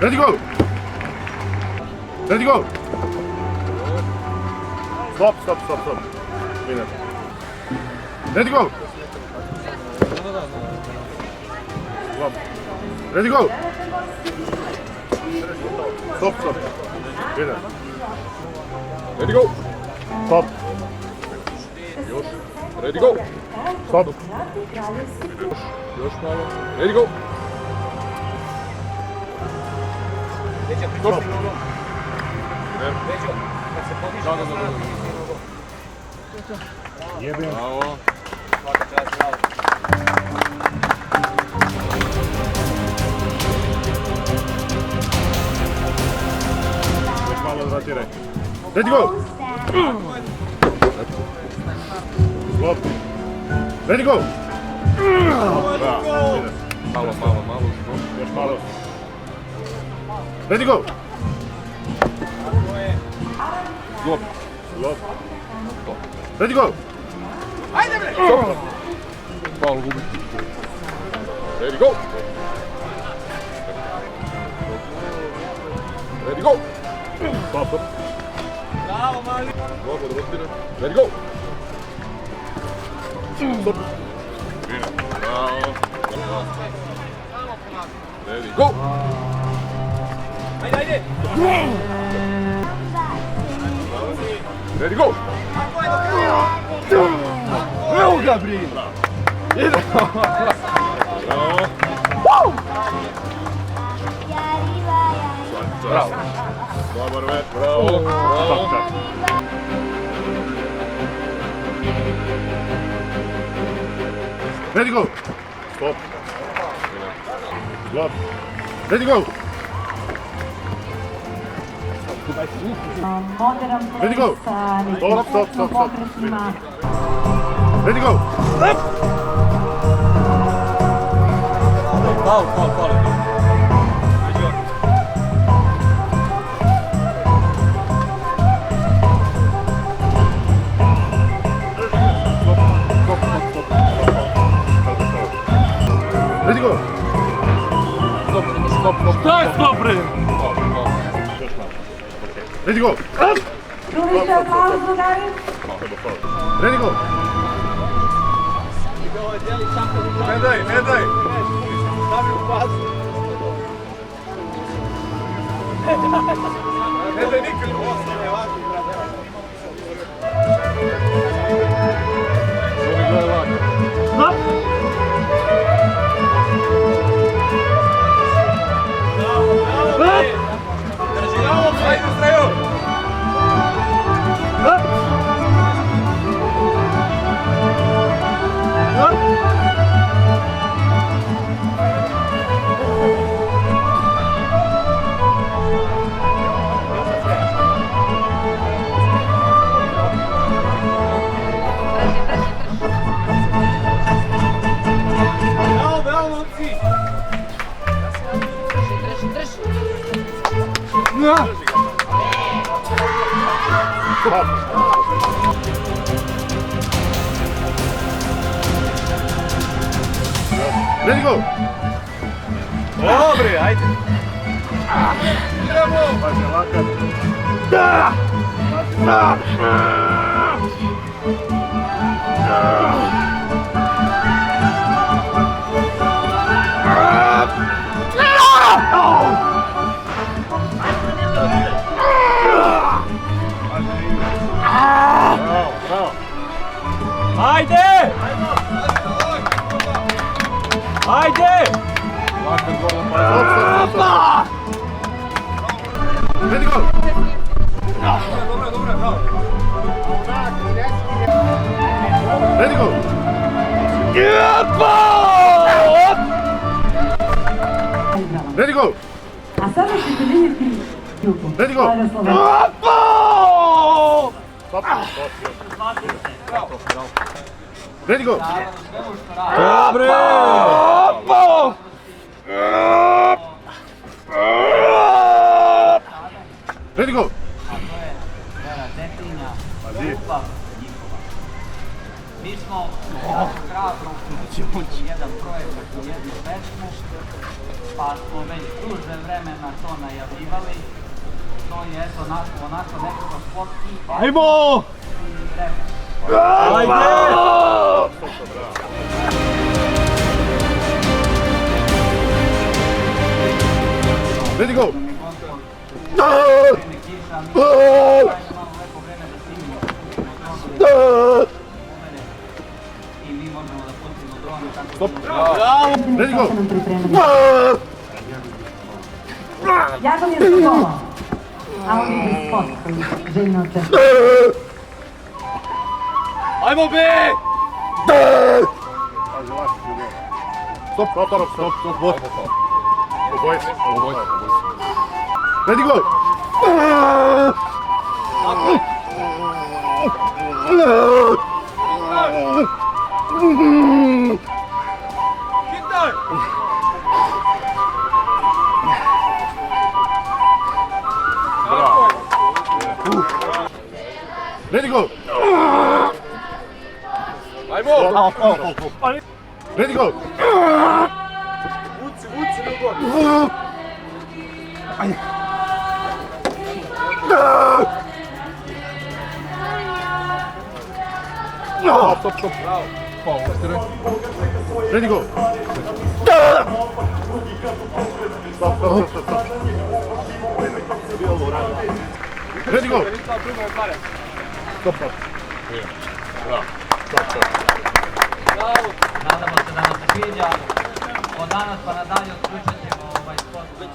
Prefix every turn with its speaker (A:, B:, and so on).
A: Ready go! Ready go! Stop. Minute. Ready go! Stop. Ready go! Stop. Minute. Ready go! Stop. Još. Ready go! Stop. Još malo. Ready go! Stop.
B: Veđo, kad se podiže na stranu, nisi nogo.
A: Jebim.
C: Bravo.
B: Svaka čast, bravo.
A: Još malo zatiraj. Ready go! Stop. Ready go!
C: Malo.
A: Još malo. Ready go!
C: Stop.
A: Ready go!
C: Faul gubi. Ready go! Ready go!
A: Stop.
B: Bravo, mali.
C: Dobro, rotira. Ready go! Stop. Bravo. Ready go!
B: Ajde.
C: Ready go!
A: Evo ga, Brin!
C: Bravo. Dobar vet, bravo.
A: Ready go! Stop. Stop. Ready go!
D: Moderan
A: Ready go!
D: sa
A: Stop.
D: pokretima.
A: Ready go!
B: Faul. Veđo.
A: Ready go!
C: Stop.
A: Šta je stop, bre? Ready go!
D: Pružite aplauz, drugari.
A: Ready go!
C: Ne daj.
B: Stavi u bazu.
C: Ne daj nikad.
A: Stop!
C: Ajde, Strejo!
B: Bravo, momci.
A: Stop! Ready go!
B: Dobre, ajde.
A: Pazi, lakat. Bravo.
B: Ajde!
C: Lakat gola,
A: Stop. Ready go! Ready go! Ready go!
D: A sada ćete vidjeti Juku.
A: Ready go! Stop. Ready go!
C: Dobre!
A: Ready go!
E: Mi smo hrabro uključili jedan projekat u jednu pesmu, pa smo već duže vremena to najavljivali. To je eto onako nekako sportski.
B: Ajmo! Ajde!
A: Ready, go!
E: I mi možemo da pustimo drone tako
A: Stop!
B: Bravo!
A: Ready, go!
D: Sad nam pripremili. Jako mi je sloboda. A on je spot koji željno očekuje.
B: Ajmo be!
A: Stop, stop, stop, stop, stop, what? Obojice. Ready, go!
B: Hitaj!
A: Ready, go!
C: Ajmo!
A: Ready, go!
C: Vuci, Ljubo!
A: Stop, stop, stop. Ready, go! Stop, stop, stop, stop, stop. Ready, go! Stop, stop.
E: Nadamo se da nam se sviđa. Od danas pa nadalje otključat ćemo ovaj spot na